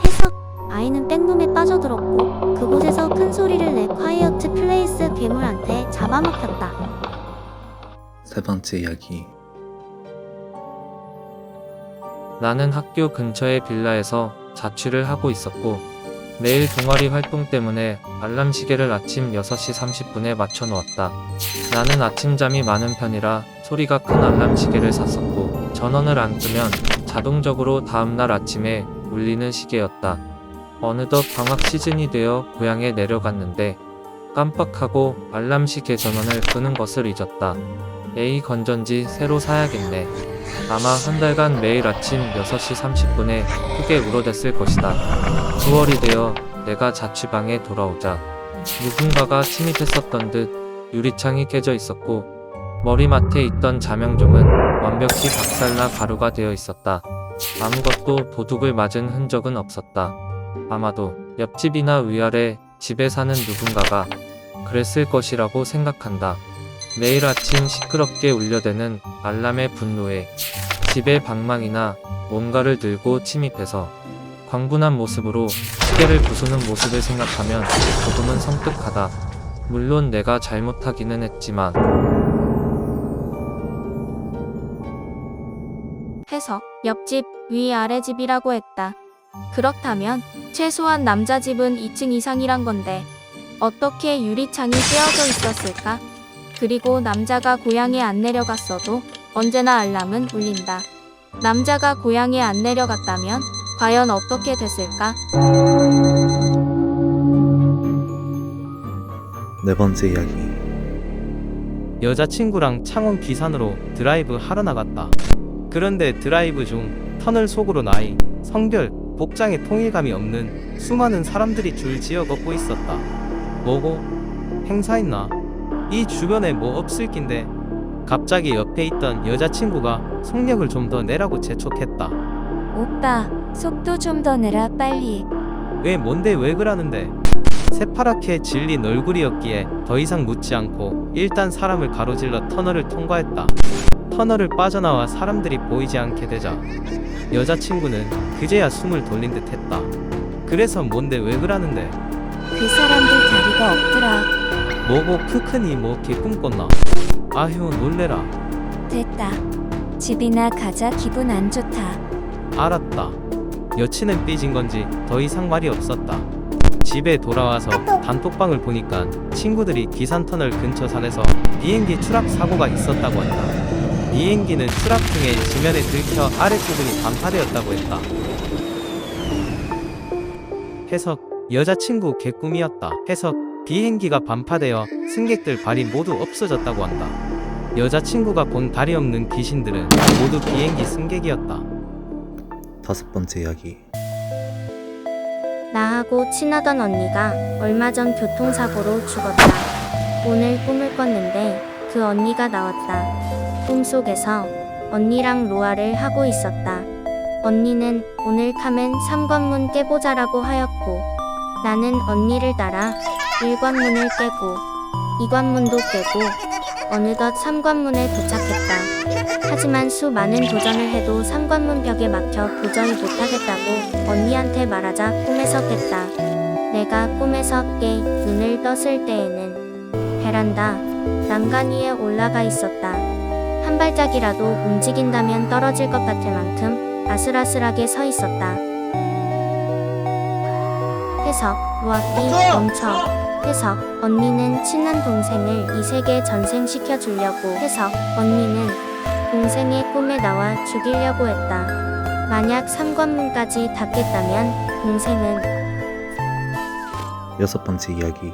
해석 아이는 백룸에 빠져들었고 그곳에서 큰 소리를 내 콰이어트 플레이스 괴물한테 잡아먹혔다. 세 번째 이야기. 나는 학교 근처의 빌라에서 자취를 하고 있었고 매일 동아리 활동 때문에 알람 시계를 아침 6시 30분에 맞춰 놓았다. 나는 아침잠이 많은 편이라 소리가 큰 알람 시계를 샀었고 전원을 안 끄면 자동적으로 다음날 아침에 울리는 시계였다. 어느덧 방학 시즌이 되어 고향에 내려갔는데 깜빡하고 알람 시계 전원을 끄는 것을 잊었다. 에이 건전지 새로 사야겠네. 아마 한 달간 매일 아침 6시 30분에 크게 울어댔을 것이다. 9월이 되어 내가 자취방에 돌아오자 누군가가 침입했었던 듯 유리창이 깨져 있었고 머리맡에 있던 자명종은 완벽히 박살나 가루가 되어 있었다. 아무것도 도둑을 맞은 흔적은 없었다. 아마도 옆집이나 위아래 집에 사는 누군가가 그랬을 것이라고 생각한다. 매일 아침 시끄럽게 울려대는 알람의 분노에 집의 방망이나 뭔가를 들고 침입해서 광분한 모습으로 시계를 부수는 모습을 생각하면 조금은 섬뜩하다. 물론 내가 잘못하기는 했지만. 해석 옆집 위아래 집이라고 했다. 그렇다면 최소한 남자 집은 2층 이상이란 건데 어떻게 유리창이 깨어져 있었을까? 그리고 남자가 고향에 안 내려갔어도 언제나 알람은 울린다. 남자가 고향에 안 내려갔다면 과연 어떻게 됐을까? 네 번째 이야기. 여자친구랑 창원 기산으로 드라이브 하러 나갔다. 그런데 드라이브 중 터널 속으로 나이, 성별, 복장에 통일감이 없는 수많은 사람들이 줄 지어 걷고 있었다. 뭐고? 행사 있나? 이 주변에 뭐 없을 낀데 갑자기 옆에 있던 여자친구가 속력을 좀 더 내라고 재촉했다. 오빠 속도 좀 더 내라 빨리. 왜 뭔데 왜 그러는데? 새파랗게 질린 얼굴이었기에 더 이상 묻지 않고 일단 사람을 가로질러 터널을 통과했다. 터널을 빠져나와 사람들이 보이지 않게 되자 여자친구는 그제야 숨을 돌린 듯 했다. 그래서 뭔데 왜 그러는데? 그 사람들 다리가 없더라. 뭐고 크크니 뭐 개꿈 꿨나? 아휴 놀래라. 됐다. 집이나 가자. 기분 안 좋다. 알았다. 여친은 삐진 건지 더 이상 말이 없었다. 집에 돌아와서 단톡방을 보니까 친구들이 기산터널 근처 산에서 비행기 추락 사고가 있었다고 한다. 비행기는 추락 중에 지면에 들켜 아랫부분이 반파되었다고 했다. 해석 여자친구 개꿈이었다. 해석 비행기가 반파되어 승객들 발이 모두 없어졌다고 한다. 여자친구가 본 다리 없는 귀신들은 모두 비행기 승객이었다. 다섯 번째 이야기. 나하고 친하던 언니가 얼마 전 교통사고로 죽었다. 오늘 꿈을 꿨는데 그 언니가 나왔다. 꿈속에서 언니랑 로아를 하고 있었다. 언니는 오늘 카멘 3관문 깨보자라고 하였고 나는 언니를 따라 1관문을 깨고 2관문도 깨고 어느덧 3관문에 도착했다. 하지만 수많은 도전을 해도 3관문 벽에 막혀 도저히 못하겠다고 언니한테 말하자 꿈에서 깼다. 내가 꿈에서 깨 눈을 떴을 때에는 베란다 난간 위에 올라가 있었다. 한 발짝이라도 움직인다면 떨어질 것 같을 만큼 아슬아슬하게 서 있었다. 해석, 루아끼 멈춰. 해석, 언니는 친한 동생을 이 세계 전생시켜 주려고. 해석, 언니는 동생의 꿈에 나와 죽이려고 했다. 만약 3관문까지 닿겠다면 동생은. 6번째 이야기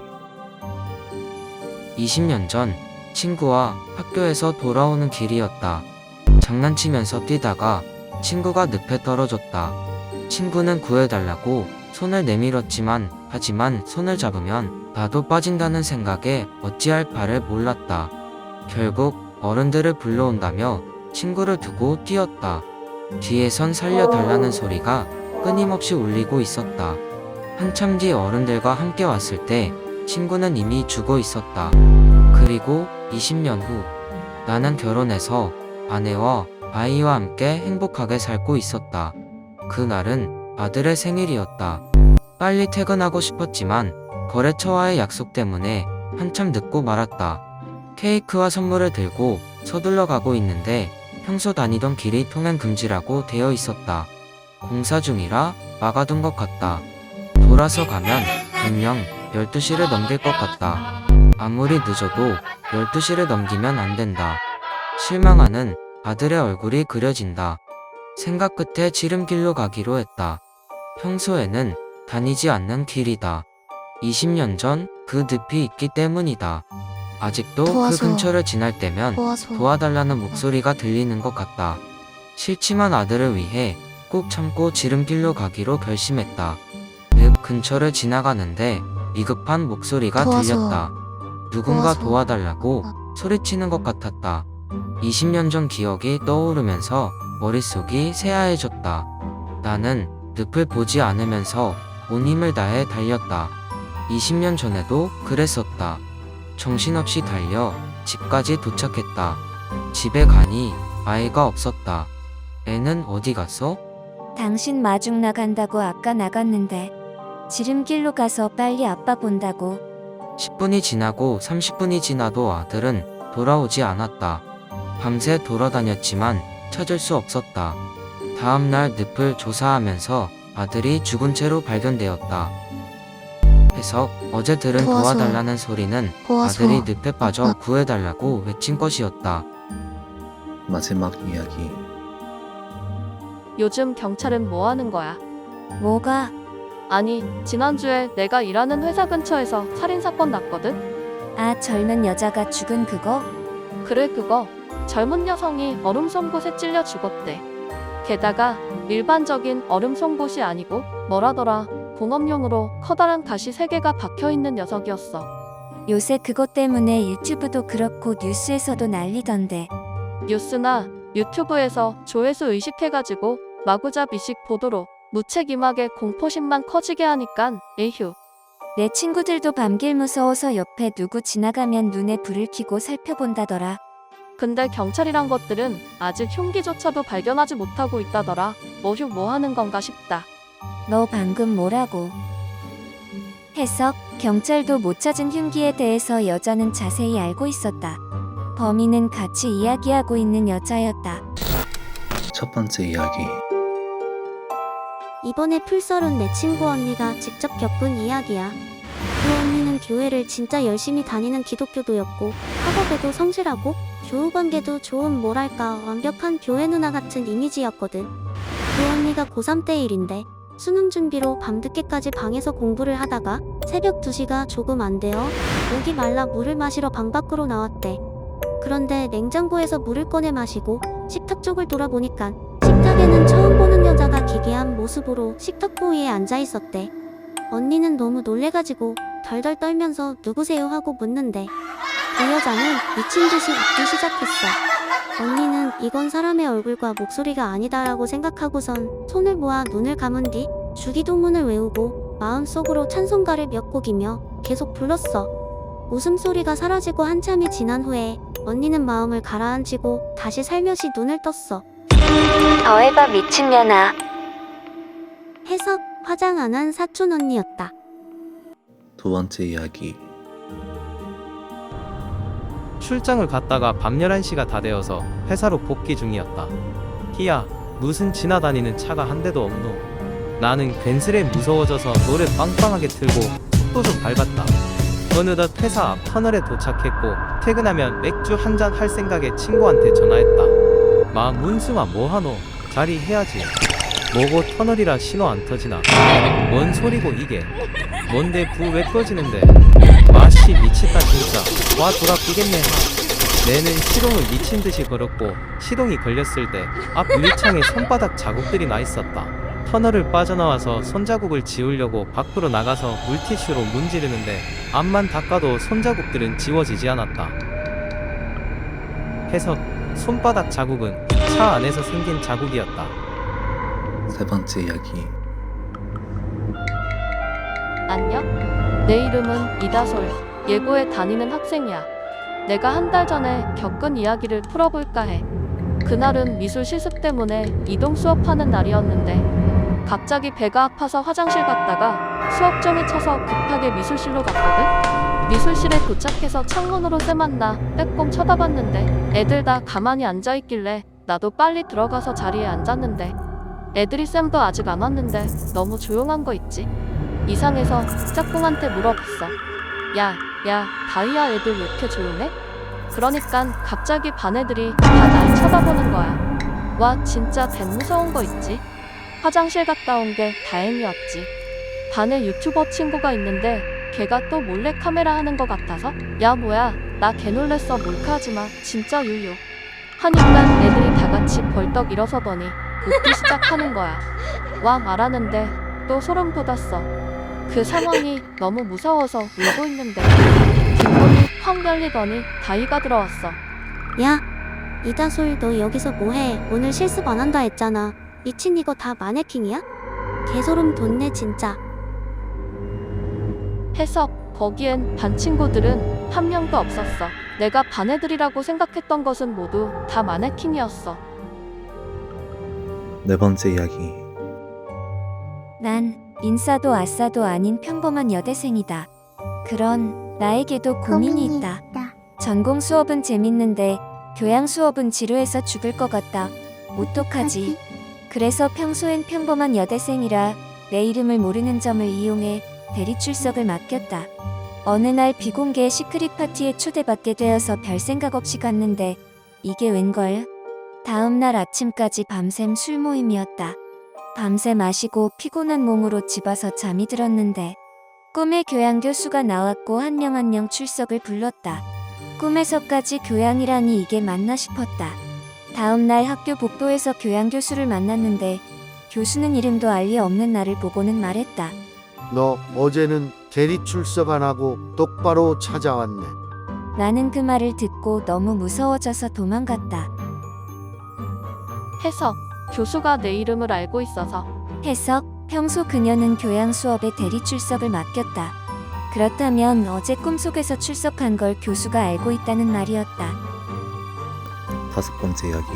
20년 전 친구와 학교에서 돌아오는 길이었다. 장난치면서 뛰다가 친구가 늪에 떨어졌다. 친구는 구해달라고 손을 내밀었지만 하지만 손을 잡으면 나도 빠진다는 생각에 어찌할 바를 몰랐다. 결국 어른들을 불러온다며 친구를 두고 뛰었다. 뒤에선 살려달라는 소리가 끊임없이 울리고 있었다. 한참 뒤 어른들과 함께 왔을 때 친구는 이미 죽어 있었다. 그리고 20년 후 나는 결혼해서 아내와 아이와 함께 행복하게 살고 있었다. 그날은 아들의 생일이었다. 빨리 퇴근하고 싶었지만 거래처와의 약속 때문에 한참 늦고 말았다. 케이크와 선물을 들고 서둘러 가고 있는데 평소 다니던 길이 통행 금지라고 되어 있었다. 공사 중이라 막아둔 것 같다. 돌아서 가면 분명 12시를 넘길 것 같다. 아무리 늦어도 12시를 넘기면 안 된다. 실망하는 아들의 얼굴이 그려진다. 생각 끝에 지름길로 가기로 했다. 평소에는 다니지 않는 길이다. 20년 전 그 늪이 있기 때문이다. 아직도 그 근처를 지날 때면 도와달라는 목소리가 들리는 것 같다. 싫지만 아들을 위해 꼭 참고 지름길로 가기로 결심했다. 늪 근처를 지나가는데 비급한 목소리가 들렸다. 누군가 도와달라고 소리치는 것 같았다. 20년 전 기억이 떠오르면서 머릿속이 새하얘졌다. 나는 늪을 보지 않으면서 온 힘을 다해 달렸다. 20년 전에도 그랬었다. 정신없이 달려 집까지 도착했다. 집에 가니 아이가 없었다. 애는 어디 갔어? 당신 마중 나간다고 아까 나갔는데 지름길로 가서 빨리 아빠 본다고. 10분이 지나고 30분이 지나도 아들은 돌아오지 않았다. 밤새 돌아다녔지만 찾을 수 없었다. 다음날 늪을 조사하면서 아들이 죽은 채로 발견되었다. 해석, 어제 들은 도와달라는 소리는 아들이 늪에 빠져 구해달라고 외친 것이었다. 마지막 이야기 요즘 경찰은 뭐 하는 거야? 뭐가? 아니, 지난주에 내가 일하는 회사 근처에서 살인사건 났거든? 아, 젊은 여자가 죽은 그거? 그래, 그거. 젊은 여성이 얼음 송곳에 찔려 죽었대. 게다가 일반적인 얼음 송곳이 아니고 뭐라더라, 공업용으로 커다란 가시 3개가 박혀있는 녀석이었어. 요새 그것 때문에 유튜브도 그렇고 뉴스에서도 난리던데. 뉴스나 유튜브에서 조회수 의식해가지고 마구잡이식 보도로 무책임하게 공포심만 커지게 하니깐 에휴. 내 친구들도 밤길 무서워서 옆에 누구 지나가면 눈에 불을 켜고 살펴본다더라. 근데 경찰이란 것들은 아직 흉기조차도 발견하지 못하고 있다더라. 뭐휴 뭐 하는 건가 싶다. 너 방금 뭐라고? 해석, 경찰도 못 찾은 흉기에 대해서 여자는 자세히 알고 있었다. 범인은 같이 이야기하고 있는 여자였다. 첫 번째 이야기 이번에 풀썰은 내 친구 언니가 직접 겪은 이야기야. 그 언니는 교회를 진짜 열심히 다니는 기독교도였고 학업에도 성실하고 교우관계도 좋은 뭐랄까 완벽한 교회 누나 같은 이미지였거든. 그 언니가 고3 때 일인데 수능 준비로 밤늦게까지 방에서 공부를 하다가 새벽 2시가 조금 안 되어 목이 말라 물을 마시러 방 밖으로 나왔대. 그런데 냉장고에서 물을 꺼내 마시고 식탁 쪽을 돌아보니까 식탁에는 처음 보는 여자가 기괴한 모습으로 식탁 부위에 앉아 있었대. 언니는 너무 놀래가지고 덜덜 떨면서 누구세요 하고 묻는데 그 여자는 미친 듯이 웃기 시작했어. 언니는 이건 사람의 얼굴과 목소리가 아니다라고 생각하고선 손을 모아 눈을 감은 뒤 주기도문을 외우고 마음속으로 찬송가를 몇 곡이며 계속 불렀어. 웃음소리가 사라지고 한참이 지난 후에 언니는 마음을 가라앉히고 다시 살며시 눈을 떴어. 더해봐 미친년아. 해석, 화장 안 한 사촌 언니였다. 두 번째 이야기. 출장을 갔다가 밤 11시가 다 되어서 회사로 복귀 중이었다. 희야, 무슨 지나다니는 차가 한 대도 없노? 나는 괜스레 무서워져서 노래 빵빵하게 틀고 속도 좀 밟았다. 어느덧 회사 앞 터널에 도착했고 퇴근하면 맥주 한잔 할 생각에 친구한테 전화했다. 마 문승아 뭐하노? 자리해야지. 뭐고 터널이라 신호 안 터지나? 뭔 소리고 이게? 뭔데 불 왜 꺼지는데? 마씨 미쳤다 진짜. 와 돌아끼겠네. 내는 시동을 미친듯이 걸었고 시동이 걸렸을 때 앞 유리창에 손바닥 자국들이 나 있었다. 터널을 빠져나와서 손자국을 지우려고 밖으로 나가서 물티슈로 문지르는데 앞만 닦아도 손자국들은 지워지지 않았다. 해석, 손바닥 자국은 차 안에서 생긴 자국이었다. 세 번째 이야기. 안녕? 내 이름은 이다솔. 예고에 다니는 학생이야. 내가 한 달 전에 겪은 이야기를 풀어볼까 해. 그날은 미술 실습 때문에 이동 수업하는 날이었는데 갑자기 배가 아파서 화장실 갔다가 수업정이 쳐서 급하게 미술실로 갔거든? 미술실에 도착해서 창문으로 쌤 나 빼꼼 쳐다봤는데 애들 다 가만히 앉아있길래 나도 빨리 들어가서 자리에 앉았는데 애들이 쌤도 아직 안 왔는데 너무 조용한 거 있지? 이상해서 짝꿍한테 물어봤어. 야, 다이아 애들 왜 이렇게 조용해? 그러니깐 갑자기 반 애들이 다 날 쳐다보는 거야. 와, 진짜 배 무서운 거 있지? 화장실 갔다 온 게 다행이었지. 반에 유튜버 친구가 있는데 걔가 또 몰래 카메라 하는 거 같아서 야 뭐야 나 개 놀랬어 몰카하지마 진짜 유유 하니까 애들이 다 같이 벌떡 일어서더니 웃기 시작하는 거야. 와 말하는데 또 소름 돋았어. 그 상황이 너무 무서워서 울고 있는데 뒷문이 확 열리더니 다이가 들어왔어. 야, 이다솔 너 여기서 뭐해? 오늘 실습 안 한다 했잖아. 미친 이거 다 마네킹이야? 개소름 돋네 진짜. 해석, 거기엔 반 친구들은 한 명도 없었어. 내가 반 애들이라고 생각했던 것은 모두 다 마네킹이었어. 네 번째 이야기. 난 인싸도 아싸도 아닌 평범한 여대생이다. 그런 나에게도 고민이 있다. 전공 수업은 재밌는데 교양 수업은 지루해서 죽을 것 같다. 어떡하지? 그래서 평소엔 평범한 여대생이라 내 이름을 모르는 점을 이용해 대리 출석을 맡겼다. 어느 날 비공개 시크릿 파티에 초대받게 되어서 별 생각 없이 갔는데 이게 웬걸? 다음날 아침까지 밤샘 술 모임이었다. 밤새 마시고 피곤한 몸으로 집 와서 잠이 들었는데 꿈에 교양 교수가 나왔고 한 명 한 명 출석을 불렀다. 꿈에서까지 교양이라니 이게 맞나 싶었다. 다음날 학교 복도에서 교양 교수를 만났는데 교수는 이름도 알리 없는 나를 보고는 말했다. 너 어제는 대리 출석 안 하고 똑바로 찾아왔네. 나는 그 말을 듣고 너무 무서워져서 도망갔다. 해석, 교수가 내 이름을 알고 있어서. 해석, 평소 그녀는 교양 수업에 대리 출석을 맡겼다. 그렇다면 어제 꿈속에서 출석한 걸 교수가 알고 있다는 말이었다. 다섯 번째 이야기.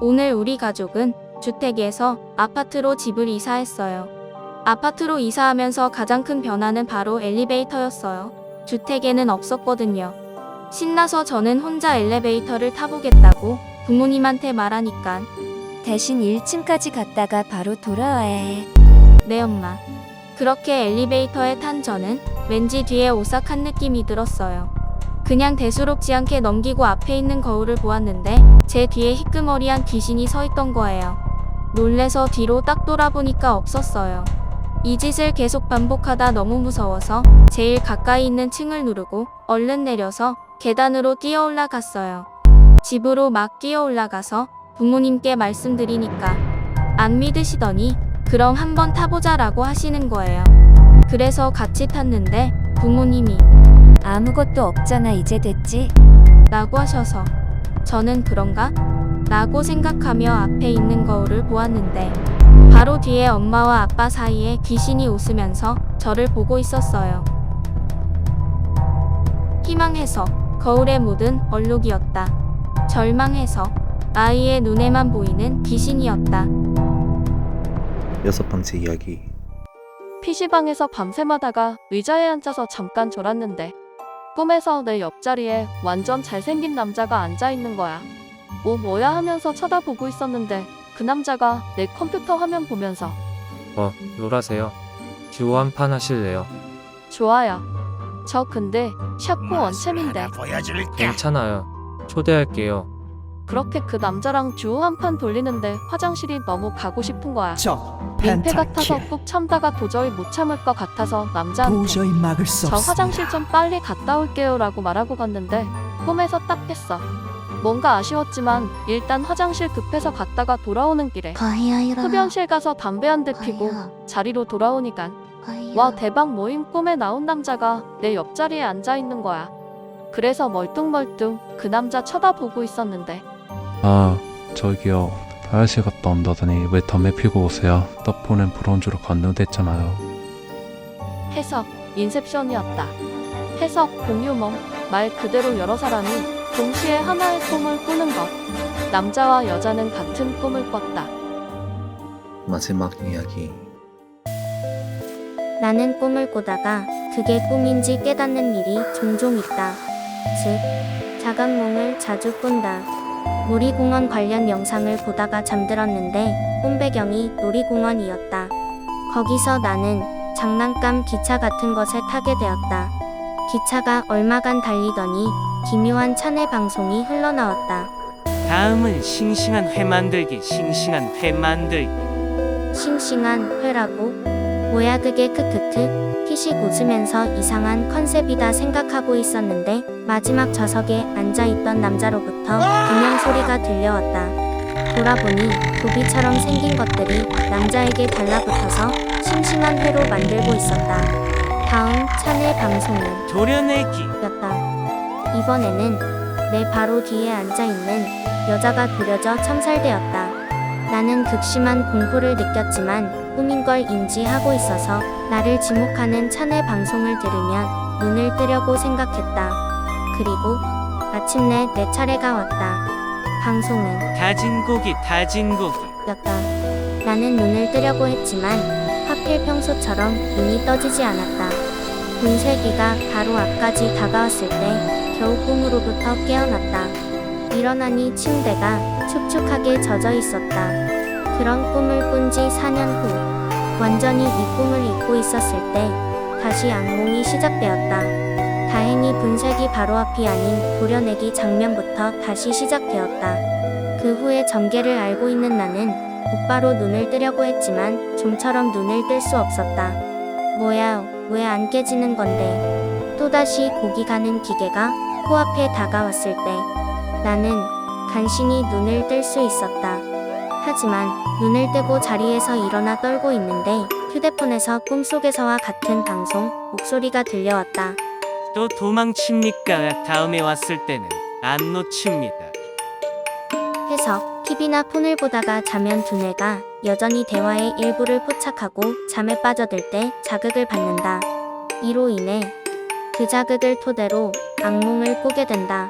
오늘 우리 가족은 주택에서 아파트로 집을 이사했어요. 아파트로 이사하면서 가장 큰 변화는 바로 엘리베이터였어요. 주택에는 없었거든요. 신나서 저는 혼자 엘리베이터를 타보겠다고 부모님한테 말하니까 대신 1층까지 갔다가 바로 돌아와야 해. 네 엄마. 그렇게 엘리베이터에 탄 저는 왠지 뒤에 오싹한 느낌이 들었어요. 그냥 대수롭지 않게 넘기고 앞에 있는 거울을 보았는데 제 뒤에 희끄머리한 귀신이 서 있던 거예요. 놀래서 뒤로 딱 돌아보니까 없었어요. 이 짓을 계속 반복하다 너무 무서워서 제일 가까이 있는 층을 누르고 얼른 내려서 계단으로 뛰어 올라갔어요. 집으로 막 뛰어 올라가서 부모님께 말씀드리니까 안 믿으시더니 그럼 한번 타보자라고 하시는 거예요. 그래서 같이 탔는데 부모님이 아무것도 없잖아 이제 됐지? 라고 하셔서 저는 그런가? 라고 생각하며 앞에 있는 거울을 보았는데 바로 뒤에 엄마와 아빠 사이에 귀신이 웃으면서 저를 보고 있었어요. 희망해서 거울에 묻은 얼룩이었다. 절망해서 아이의 눈에만 보이는 귀신이었다. 6번째 이야기. PC방에서 밤샘하다가 의자에 앉아서 잠깐 졸았는데 꿈에서 내 옆자리에 완전 잘생긴 남자가 앉아있는 거야. 뭐야 하면서 쳐다보고 있었는데 그 남자가 내 컴퓨터 화면 보면서 놀아세요. 듀오 한 판 하실래요? 좋아요. 저 근데 샤코 원챔인데. 괜찮아요. 초대할게요. 그렇게 그 남자랑 듀오 한 판 돌리는데 화장실이 너무 가고 싶은 거야. 민폐 같아서 꾹 참다가 도저히 못 참을 것 같아서 남자한테 도저히 막을 수 저 없습니다. 화장실 좀 빨리 갔다 올게요 라고 말하고 갔는데 꿈에서 딱 깼어. 뭔가 아쉬웠지만 일단 화장실 급해서 갔다가 돌아오는 길에 흡연실 가서 담배 한 대 피고 자리로 돌아오니깐 와 대박 모임 꿈에 나온 남자가 내 옆자리에 앉아있는 거야. 그래서 멀뚱멀뚱 그 남자 쳐다보고 있었는데 저기요. 화장실 갔다 온다더니 왜 담배 피고 오세요? 떡보는 브론즈로 건너댔잖아요. 해석 인셉션이었다. 해석 공유몽 말 그대로 여러 사람이 동시에 하나의 꿈을 꾸는 것. 남자와 여자는 같은 꿈을 꿨다. 마지막 이야기. 나는 꿈을 꾸다가 그게 꿈인지 깨닫는 일이 종종 있다. 즉, 자각몽을 자주 꾼다. 놀이공원 관련 영상을 보다가 잠들었는데 꿈 배경이 놀이공원이었다. 거기서 나는 장난감 기차 같은 것을 타게 되었다. 기차가 얼마간 달리더니 기묘한 차내 방송이 흘러나왔다. 다음은 싱싱한 회 만들기. 싱싱한 회 만들기. 싱싱한 회라고? 뭐야 그게 크크크. 피식 웃으면서 이상한 컨셉이다 생각하고 있었는데 마지막 좌석에 앉아있던 남자로부터 비명 소리가 들려왔다. 돌아보니 도비처럼 생긴 것들이 남자에게 달라붙어서 싱싱한 회로 만들고 있었다. 다음 차내 방송은 도려내기 였다. 이번에는 내 바로 뒤에 앉아있는 여자가 도려져 참살되었다. 나는 극심한 공포를 느꼈지만 꿈인 걸 인지하고 있어서 나를 지목하는 차내 방송을 들으면 눈을 뜨려고 생각했다. 그리고 마침내 내 차례가 왔다. 방송은 다진 고기 였다. 나는 눈을 뜨려고 했지만 하필 평소처럼 눈이 떠지지 않았다. 분쇄기가 바로 앞까지 다가왔을 때 겨우 꿈으로부터 깨어났다. 일어나니 침대가 축축하게 젖어 있었다. 그런 꿈을 꾼 지 4년 후 완전히 이 꿈을 잊고 있었을 때 다시 악몽이 시작되었다. 다행히 분쇄기 바로 앞이 아닌 도려내기 장면부터 다시 시작되었다. 그 후에 전개를 알고 있는 나는 곧바로 눈을 뜨려고 했지만 좀처럼 눈을 뜰 수 없었다. 뭐야, 왜 안 깨지는 건데. 또다시 고기 가는 기계가 코앞에 다가왔을 때 나는 간신히 눈을 뜰 수 있었다. 하지만 눈을 뜨고 자리에서 일어나 떨고 있는데 휴대폰에서 꿈속에서와 같은 방송 목소리가 들려왔다. 또 도망칩니까? 다음에 왔을 때는 안 놓칩니다. 해석, TV나 폰을 보다가 자면 두뇌가 여전히 대화의 일부를 포착하고 잠에 빠져들 때 자극을 받는다. 이로 인해 그 자극을 토대로 악몽을 꾸게 된다.